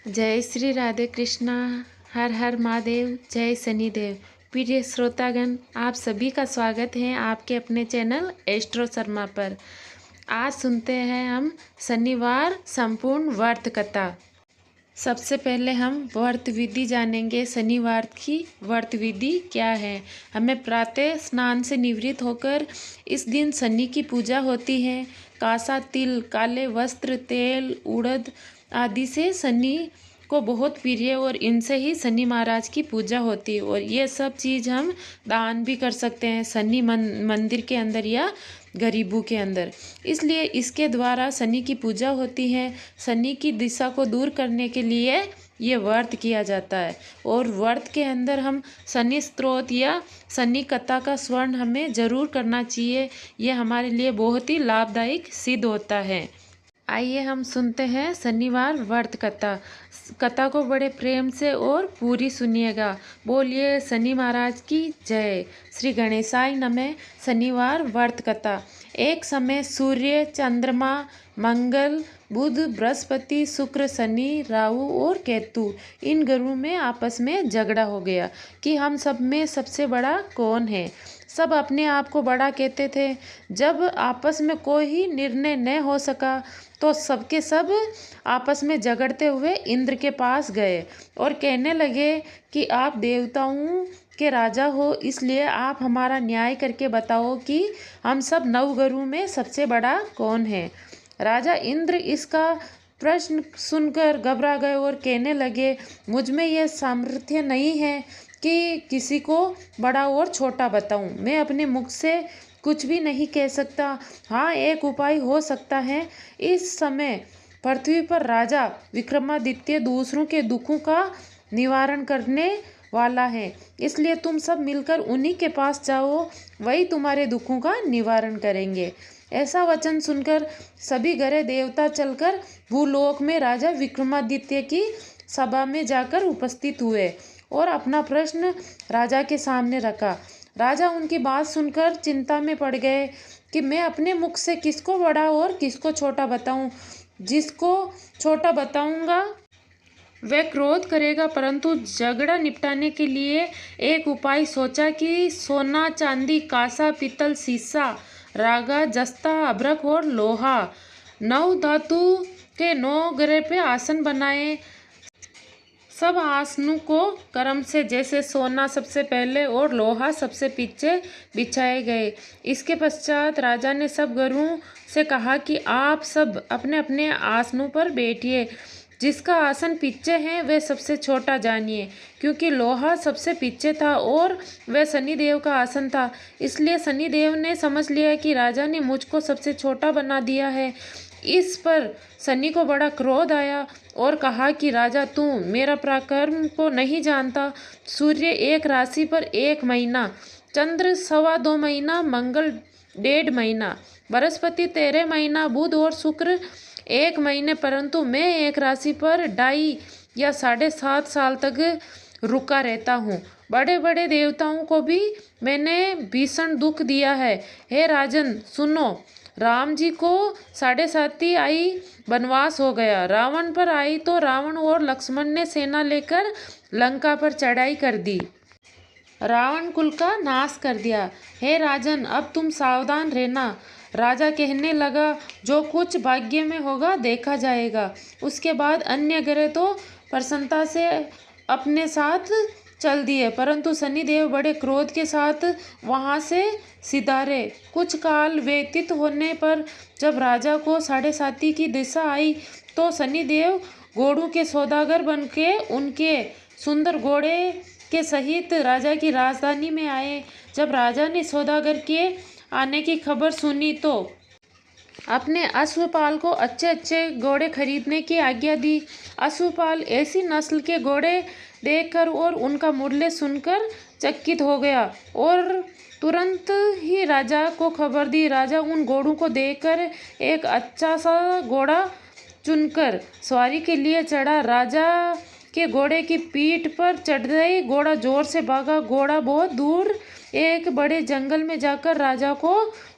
जय श्री राधे कृष्णा। हर हर महादेव। जय शनिदेव। प्रिय श्रोतागण, आप सभी का स्वागत है आपके अपने चैनल एस्ट्रो शर्मा पर। आज सुनते हैं हम शनिवार संपूर्ण व्रत कथा। सबसे पहले हम व्रत विधि जानेंगे। शनिवार की व्रत विधि क्या है। हमें प्रातः स्नान से निवृत्त होकर इस दिन शनि की पूजा होती है। कासा तिल, काले वस्त्र, तेल, उड़द आदि से शनि को बहुत प्रिय और इनसे ही शनि महाराज की पूजा होती है। और ये सब चीज़ हम दान भी कर सकते हैं शनि मंदिर के अंदर या गरीबों के अंदर। इसलिए इसके द्वारा शनि की पूजा होती है। शनि की दिशा को दूर करने के लिए ये व्रत किया जाता है। और व्रत के अंदर हम शनि स्तोत्र या शनि कथा का स्मरण हमें जरूर करना चाहिए। ये हमारे लिए बहुत ही लाभदायक सिद्ध होता है। आइए हम सुनते हैं शनिवार व्रत कथा। कथा को बड़े प्रेम से और पूरी सुनिएगा। बोलिए शनि महाराज की जय। श्री गणेशाय नमः। शनिवार व्रत कथा। एक समय सूर्य, चंद्रमा, मंगल, बुध, बृहस्पति, शुक्र, शनि, राहु और केतु इन ग्रहों में आपस में झगड़ा हो गया कि हम सब में सबसे बड़ा कौन है। सब अपने आप को बड़ा कहते थे। जब आपस में कोई ही निर्णय न हो सका तो सबके सब आपस में झगड़ते हुए इंद्र के पास गए और कहने लगे कि आप देवताओं के राजा हो, इसलिए आप हमारा न्याय करके बताओ कि हम सब नवग्रहों में सबसे बड़ा कौन है। राजा इंद्र इसका प्रश्न सुनकर घबरा गए और कहने लगे, मुझ में यह सामर्थ्य नहीं है कि किसी को बड़ा और छोटा बताऊं। मैं अपने मुख से कुछ भी नहीं कह सकता। हाँ, एक उपाय हो सकता है। इस समय पृथ्वी पर राजा विक्रमादित्य दूसरों के दुखों का निवारण करने वाला है, इसलिए तुम सब मिलकर उन्हीं के पास जाओ, वही तुम्हारे दुखों का निवारण करेंगे। ऐसा वचन सुनकर सभी ग्रह देवता चलकर भूलोक में राजा विक्रमादित्य की सभा में जाकर उपस्थित हुए और अपना प्रश्न राजा के सामने रखा। राजा उनकी बात सुनकर चिंता में पड़ गए कि मैं अपने मुख से किसको बड़ा और किसको छोटा बताऊं। जिसको छोटा बताऊंगा वह क्रोध करेगा, परंतु झगड़ा निपटाने के लिए एक उपाय सोचा कि सोना, चांदी, कांसा, पीतल, सीसा, रागा, जस्ता, अभ्रक और लोहा 9 धातु के 9 ग्रह पे आसन बनाए। सब आसनों को क्रम से जैसे सोना सबसे पहले और लोहा सबसे पीछे बिछाए गए। इसके पश्चात राजा ने सब ग्रहों से कहा कि आप सब अपने अपने आसनों पर बैठिए। जिसका आसन पीछे है वह सबसे छोटा जानिए, क्योंकि लोहा सबसे पीछे था और वह शनिदेव का आसन था। इसलिए शनिदेव ने समझ लिया कि राजा ने मुझको सबसे छोटा बना दिया है। इस पर शनि को बड़ा क्रोध आया और कहा कि राजा, तू मेरा पराक्रम को नहीं जानता। सूर्य एक राशि पर 1 महीना, चंद्र 2.25 महीना, मंगल 1.5 महीना, बृहस्पति 13 महीना, बुध और शुक्र 1 महीने, परंतु मैं एक राशि पर 2.5 या 7.5 साल तक रुका रहता हूँ। बड़े बड़े देवताओं को भी मैंने भीषण दुख दिया है। हे राजन सुनो, राम जी को 7.5 आई वनवास हो गया। रावण पर आई तो रावण और लक्ष्मण ने सेना लेकर लंका पर चढ़ाई कर दी, रावण कुल का नाश कर दिया। हे राजन, अब तुम सावधान रहना। राजा कहने लगा, जो कुछ भाग्य में होगा देखा जाएगा। उसके बाद अन्य ग्रह तो प्रसन्नता से अपने साथ चल दिए, परंतु शनिदेव बड़े क्रोध के साथ वहां से सिधारे। कुछ काल व्यतीत होने पर जब राजा को 7.5 की दिशा आई तो शनिदेव घोड़ों के सौदागर बनके उनके सुंदर घोड़े के सहित राजा की राजधानी में आए। जब राजा ने सौदागर के आने की खबर सुनी तो अपने अश्वपाल को अच्छे अच्छे घोड़े खरीदने की आज्ञा दी। अश्वपाल ऐसी नस्ल के घोड़े देखकर और उनका मूल्य सुनकर चकित हो गया और तुरंत ही राजा को खबर दी। राजा उन घोड़ों को देखकर एक अच्छा सा घोड़ा चुनकर सवारी के लिए चढ़ा। राजा के घोड़े की पीठ पर चढ़ते ही घोड़ा जोर से भागा। घोड़ा बहुत दूर एक बड़े जंगल में जाकर राजा को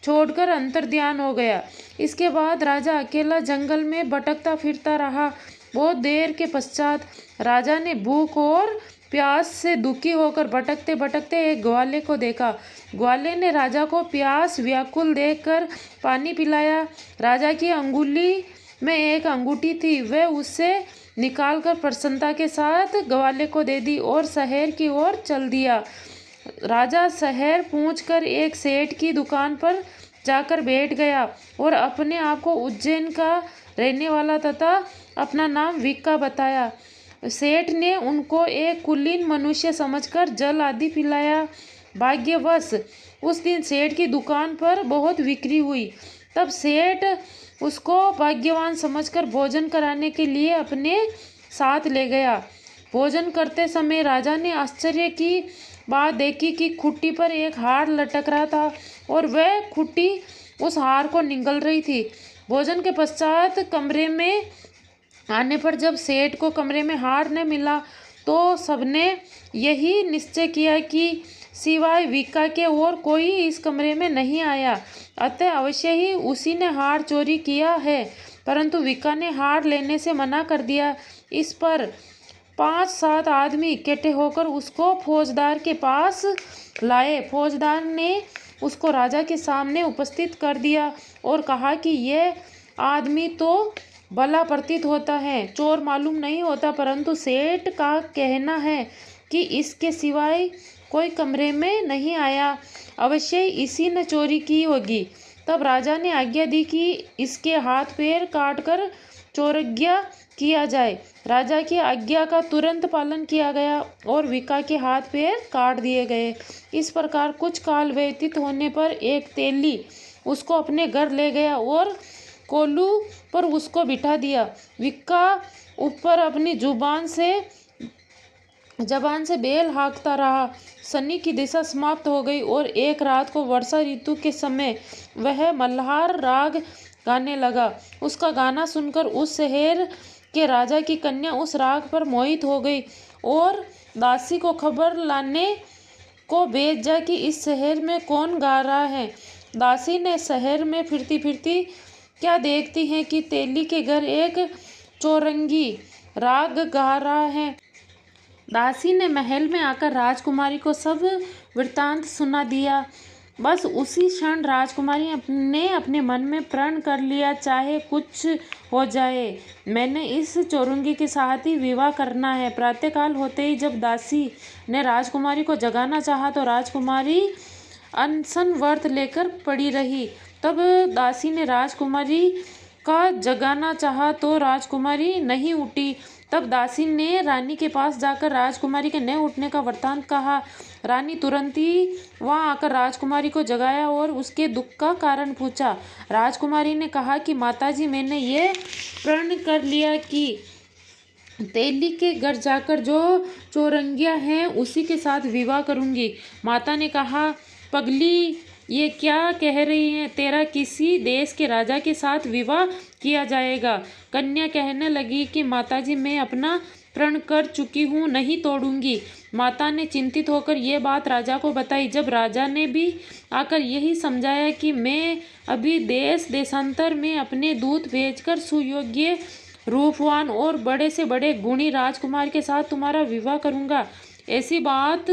छोड़कर अंतर्ध्यान हो गया। इसके बाद राजा अकेला जंगल में भटकता फिरता रहा। बहुत देर के पश्चात राजा ने भूख और प्यास से दुखी होकर भटकते भटकते एक ग्वाले को देखा। ग्वाले ने राजा को प्यास व्याकुल देखकर पानी पिलाया। राजा की अंगुली में एक अंगूठी थी, वह उससे निकालकर प्रसन्नता के साथ ग्वाले को दे दी और शहर की ओर चल दिया। राजा शहर पहुंचकर एक सेठ की दुकान पर जाकर बैठ गया और अपने आप को उज्जैन का रहने वाला तथा अपना नाम विक्का बताया। सेठ ने उनको एक कुलीन मनुष्य समझकर जल आदि पिलाया। भाग्यवश उस दिन सेठ की दुकान पर बहुत बिक्री हुई। तब सेठ उसको भाग्यवान समझकर भोजन कराने के लिए अपने साथ ले गया। भोजन करते समय राजा ने आश्चर्य की बात देखी कि खुट्टी पर एक हार लटक रहा था और वह खुट्टी उस हार को निगल रही थी। भोजन के पश्चात कमरे में आने पर जब सेठ को कमरे में हार न मिला तो सबने यही निश्चय किया कि सिवाय विक्का के और कोई इस कमरे में नहीं आया, अतः अवश्य ही उसी ने हार चोरी किया है। परंतु विक्का ने हार लेने से मना कर दिया। इस पर 5-7 आदमी इकट्ठे होकर उसको फौजदार के पास लाए। फौजदार ने उसको राजा के सामने उपस्थित कर दिया और कहा कि यह आदमी तो भला प्रतीत होता है, चोर मालूम नहीं होता, परंतु सेठ का कहना है कि इसके सिवाय कोई कमरे में नहीं आया, अवश्य इसी ने चोरी की होगी। तब राजा ने आज्ञा दी कि इसके हाथ पैर काटकर चौरज्ञा किया जाए। राजा की आज्ञा का तुरंत पालन किया गया और विक्का के हाथ पैर काट दिए गए। इस प्रकार कुछ काल व्यतीत होने पर एक तेली उसको अपने घर ले गया और कोल्हू पर उसको बिठा दिया। विक्का ऊपर अपनी जबान से बेल हाँकता रहा। शनि की दिशा समाप्त हो गई और एक रात को वर्षा ऋतु के समय वह मल्हार राग गाने लगा। उसका गाना सुनकर उस शहर के राजा की कन्या उस राग पर मोहित हो गई और दासी को खबर लाने को भेजा कि इस शहर में कौन गा रहा है। दासी ने शहर में फिरती फिरती क्या देखती है कि तेली के घर एक चौरंगी राग गा रहा है। दासी ने महल में आकर राजकुमारी को सब वृत्तांत सुना दिया। बस उसी क्षण राजकुमारी ने अपने मन में प्रण कर लिया, चाहे कुछ हो जाए मैंने इस चौरंगी के साथ ही विवाह करना है। प्रातःकाल होते ही जब दासी ने राजकुमारी को जगाना चाहा तो राजकुमारी अनशन व्रत लेकर पड़ी रही। तब दासी ने राजकुमारी का जगाना चाहा तो राजकुमारी नहीं उठी। तब दासी ने रानी के पास जाकर राजकुमारी के न उठने का वृत्तांत कहा। रानी तुरंत ही वहां आकर राजकुमारी को जगाया और उसके दुख का कारण पूछा। राजकुमारी ने कहा कि माताजी, मैंने ये प्रण कर लिया कि तेली के घर जाकर जो चौरंगिया है उसी के साथ विवाह करूंगी। माता ने कहा, पगली ये क्या कह रही है, तेरा किसी देश के राजा के साथ विवाह किया जाएगा। कन्या कहने लगी कि माताजी, मैं अपना प्रण कर चुकी हूँ, नहीं तोड़ूंगी। माता ने चिंतित होकर ये बात राजा को बताई। जब राजा ने भी आकर यही समझाया कि मैं अभी देश देशांतर में अपने दूत भेजकर सुयोग्य रूपवान और बड़े से बड़े गुणी राजकुमार के साथ तुम्हारा विवाह करूँगा, ऐसी बात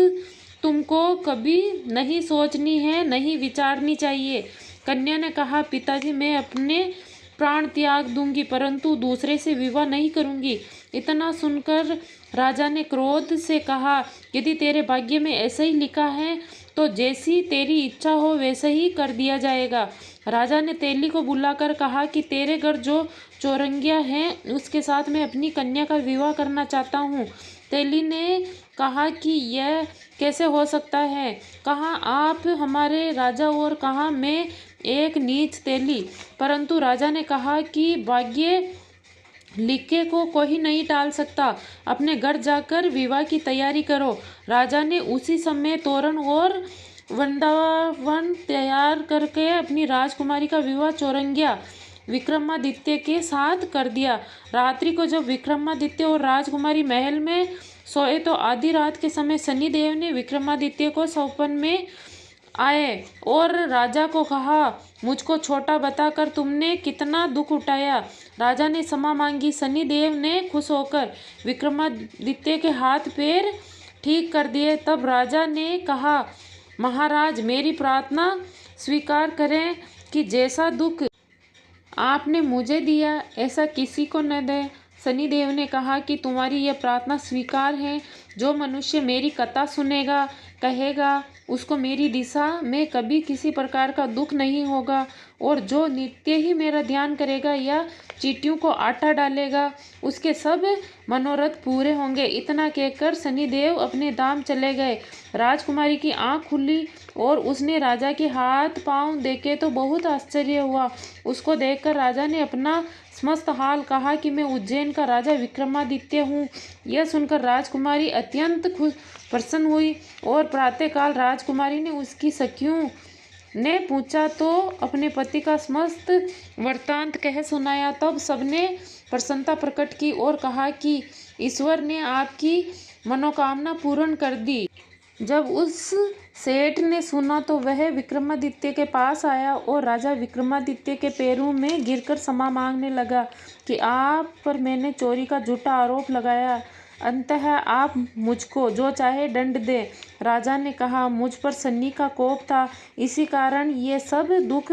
तुमको कभी नहीं सोचनी है, नहीं विचारनी चाहिए। कन्या ने कहा, पिताजी, मैं अपने प्राण त्याग दूंगी परंतु दूसरे से विवाह नहीं करूंगी। इतना सुनकर राजा ने क्रोध से कहा, यदि तेरे भाग्य में ऐसा ही लिखा है तो जैसी तेरी इच्छा हो वैसा ही कर दिया जाएगा। राजा ने तेली को बुलाकर कहा कि तेरे घर जो चौरंगिया है उसके साथ मैं अपनी कन्या का विवाह करना चाहता हूँ। तेली ने कहा कि यह कैसे हो सकता है, कहाँ आप हमारे राजा और कहाँ मैं एक नीच तेली। परंतु राजा ने कहा कि भाग्य लिखे को कोई नहीं टाल सकता, अपने घर जाकर विवाह की तैयारी करो। राजा ने उसी समय तोरण और वृंदावन तैयार करके अपनी राजकुमारी का विवाह चौरंगिया विक्रमादित्य के साथ कर दिया। रात्रि को जब विक्रमादित्य और राजकुमारी महल में सोए तो आधी रात के समय शनिदेव ने विक्रमादित्य को स्वप्न में आए और राजा को कहा, मुझको छोटा बताकर तुमने कितना दुख उठाया। राजा ने क्षमा मांगी। शनिदेव ने खुश होकर विक्रमादित्य के हाथ पैर ठीक कर दिए। तब राजा ने कहा, महाराज, मेरी प्रार्थना स्वीकार करें कि जैसा दुख आपने मुझे दिया ऐसा किसी को न दे। शनिदेव ने कहा कि तुम्हारी यह प्रार्थना स्वीकार है। जो मनुष्य मेरी कथा सुनेगा, कहेगा, उसको मेरी दिशा में कभी किसी प्रकार का दुख नहीं होगा, और जो नित्य ही मेरा ध्यान करेगा या चींटियों को आटा डालेगा, उसके सब मनोरथ पूरे होंगे। इतना कहकर शनिदेव अपने धाम चले गए। राजकुमारी की आंख खुली और उसने राजा के हाथ पांव देखे तो बहुत आश्चर्य हुआ। उसको देखकर राजा ने अपना समस्त हाल कहा कि मैं उज्जैन का राजा विक्रमादित्य हूँ। यह सुनकर राजकुमारी अत्यंत प्रसन्न हुई और प्रातःकाल राजकुमारी ने उसकी सखियों ने पूछा तो अपने पति का समस्त वृत्तांत कह सुनाया। तब सबने प्रसन्नता प्रकट की और कहा कि ईश्वर ने आपकी मनोकामना पूर्ण कर दी। जब उस सेठ ने सुना तो वह विक्रमादित्य के पास आया और राजा विक्रमादित्य के पैरों में गिरकर क्षमा मांगने लगा कि आप पर मैंने चोरी का झूठा आरोप लगाया। अंततः आप मुझको जो चाहे दंड दे। राजा ने कहा, मुझ पर शनि का कोप था, इसी कारण ये सब दुख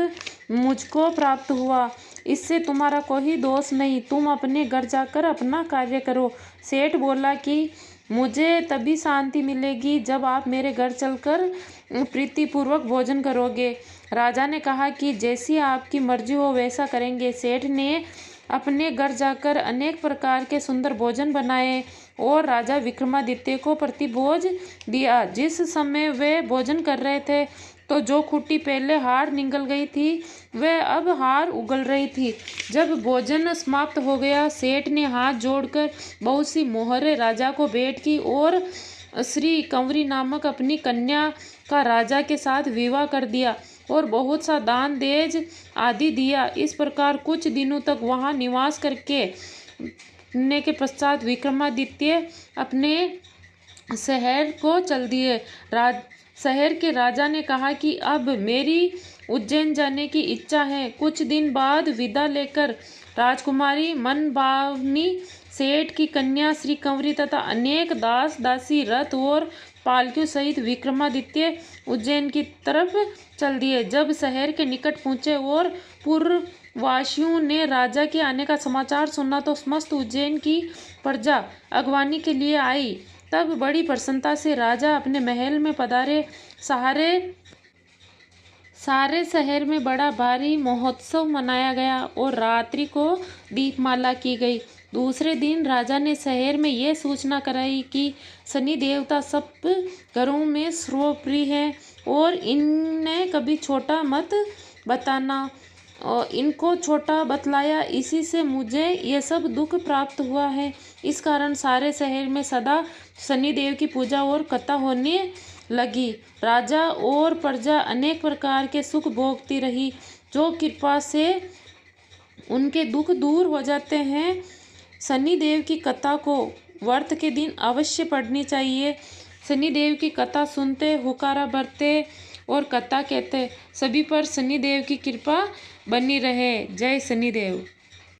मुझको प्राप्त हुआ। इससे तुम्हारा कोई दोष नहीं। तुम अपने घर जाकर अपना कार्य करो। सेठ बोला कि मुझे तभी शांति मिलेगी जब आप मेरे घर चलकर प्रीतिपूर्वक भोजन करोगे। राजा ने कहा कि जैसी आपकी मर्जी हो वैसा करेंगे। सेठ ने अपने घर जाकर अनेक प्रकार के सुंदर भोजन बनाए और राजा विक्रमादित्य को प्रतिभोज दिया। जिस समय वे भोजन कर रहे थे तो जो खूंटी पहले हार निगल गई थी वह अब हार उगल रही थी। जब भोजन समाप्त हो गया, सेठ ने हाथ जोड़कर बहुत सी मोहरें राजा को भेंट की और श्री कंवरी नामक अपनी कन्या का राजा के साथ विवाह कर दिया और बहुत सा दान देज आदि दिया। इस प्रकार कुछ दिनों तक वहाँ निवास करके के पश्चात विक्रमादित्य अपने शहर को चल दिए। शहर के राजा ने कहा कि अब मेरी उज्जैन जाने की इच्छा है। कुछ दिन बाद विदा लेकर राजकुमारी मनभावनी सेठ की कन्या श्री कंवरी तथा अनेक दास दासी रथ और पालकियों सहित विक्रमादित्य उज्जैन की तरफ चल दिए। जब शहर के निकट पहुँचे और पूर्ववासियों ने राजा के आने का समाचार सुना तो समस्त उज्जैन की प्रजा अगवानी के लिए आई। तब बड़ी प्रसन्नता से राजा अपने महल में पधारे। सारे शहर में बड़ा भारी महोत्सव मनाया गया और रात्रि को दीपमाला की गई। दूसरे दिन राजा ने शहर में यह सूचना कराई कि शनि देवता सब घरों में सर्वप्रिय है और इन्हें कभी छोटा मत बताना। और इनको छोटा बतलाया, इसी से मुझे यह सब दुख प्राप्त हुआ है। इस कारण सारे शहर में सदा शनिदेव की पूजा और कथा होने लगी। राजा और प्रजा अनेक प्रकार के सुख भोगती रही, जो कृपा से उनके दुख दूर हो जाते हैं। शनिदेव की कथा को व्रत के दिन अवश्य पढ़नी चाहिए। शनिदेव की कथा सुनते, हुकारा भरते और कथा कहते, सभी पर शनिदेव की कृपा बनी रहे। जय शनिदेव।